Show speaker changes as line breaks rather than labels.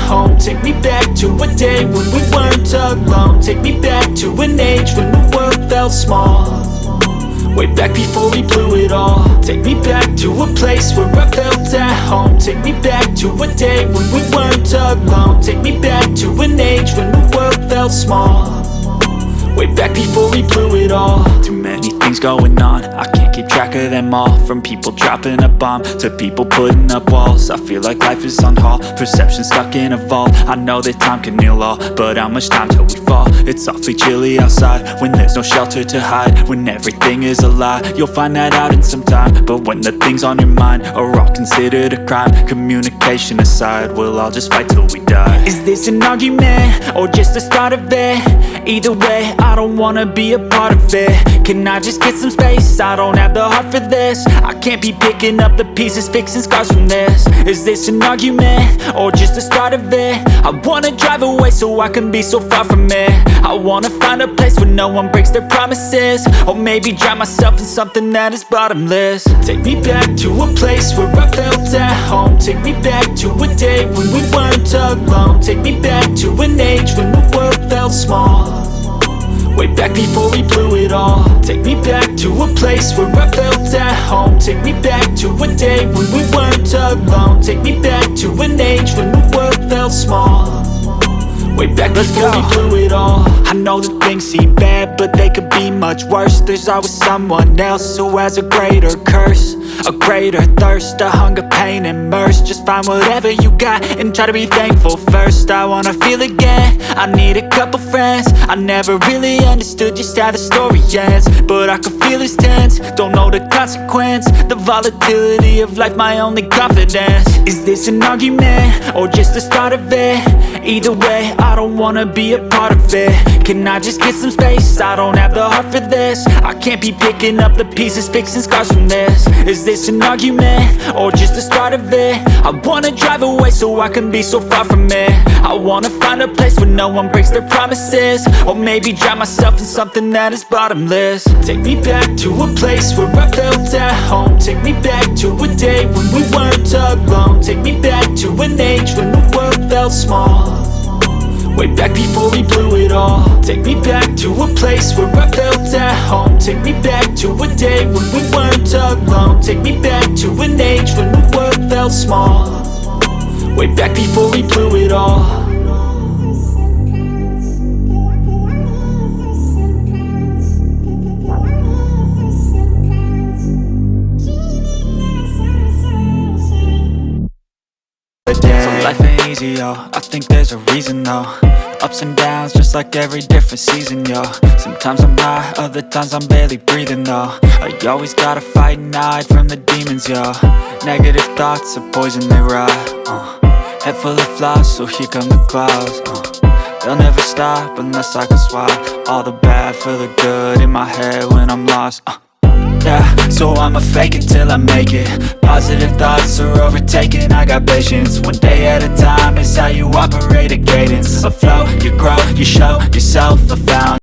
home. Take me back to a day when we weren't alone. Take me back to an age when the world felt small, way back before we blew it all. Take me back to a place where I felt at home. Take me back to a day when we weren't alone. Take me back to an age when the world felt small, way back before we blew it all. Too many things going on, I can't keep track of them all. From people dropping a bomb to people putting up walls. I feel like life is on hold, perception stuck in a vault. I know that time can heal all, but how much time till we fall? It's awfully chilly outside when there's no shelter to hide. When everything is a lie, you'll find that out in some time. But when the things on your mind are all considered a crime, communication aside, we'll all just fight till we die. Is this an argument or just the start of it? Either way, I don't wanna be a part of it. Can I just get some space? I don't have the heart for this. I can't be picking up the pieces, fixing scars from this. Is this an argument or just the start of it? I wanna drive away so I can be so far from it. I wanna find a place where no one breaks their promises, or maybe drown myself in something that is bottomless. Take me back to a place where I felt at home. Take me back to a day when we weren't alone. Take me back to an age when the world felt small, way back before we blew it all. Take me back to a place where I felt at home. Take me back to a day when we weren't alone. Take me back to an age when the world felt small, way back before we blew it all. I know that things seem bad, but they could be much worse. There's always someone else who has a greater curse, a greater thirst, a hunger, pain, and mercy. Just find whatever you got and try to be thankful first. I wanna feel again, I need a couple friends. I never really understood just how the story ends, but I can feel it's tense, don't know the consequence. The volatility of life, my only confidence. Is this an argument or just the start of it? Either way, I don't wanna be a part of it. Can I just get some space? I don't have the heart for this. I can't be picking up the pieces, fixing scars from this. Is this an argument or just the start of it? I wanna drive away so I can be so far from it. I wanna find a place where no one breaks their promises, or maybe drown myself in something that is bottomless. Take me back to a place where I felt at home. Take me back to a day when we weren't alone. Take me back to an age when the world felt small, way back before we blew it all. Take me back to a place where I felt at home. Take me back to a day when we weren't alone. Take me back to an age when the world felt small, way back before we blew it all. So life ain't easy, yo, I think there's a reason though. Ups and downs, just like every different season, yo. Sometimes I'm high, other times I'm barely breathing though. I always gotta fight and hide from the demons, yo. Negative thoughts are poison, they rot, head full of flies, so here come the clouds, they'll never stop unless I can swap all the bad for the good in my head when I'm lost, yeah, so I'ma fake it till I make it. Positive thoughts are overtaken, I got patience. One day at a time is how you operate a cadence. A flow, you grow, you show yourself a found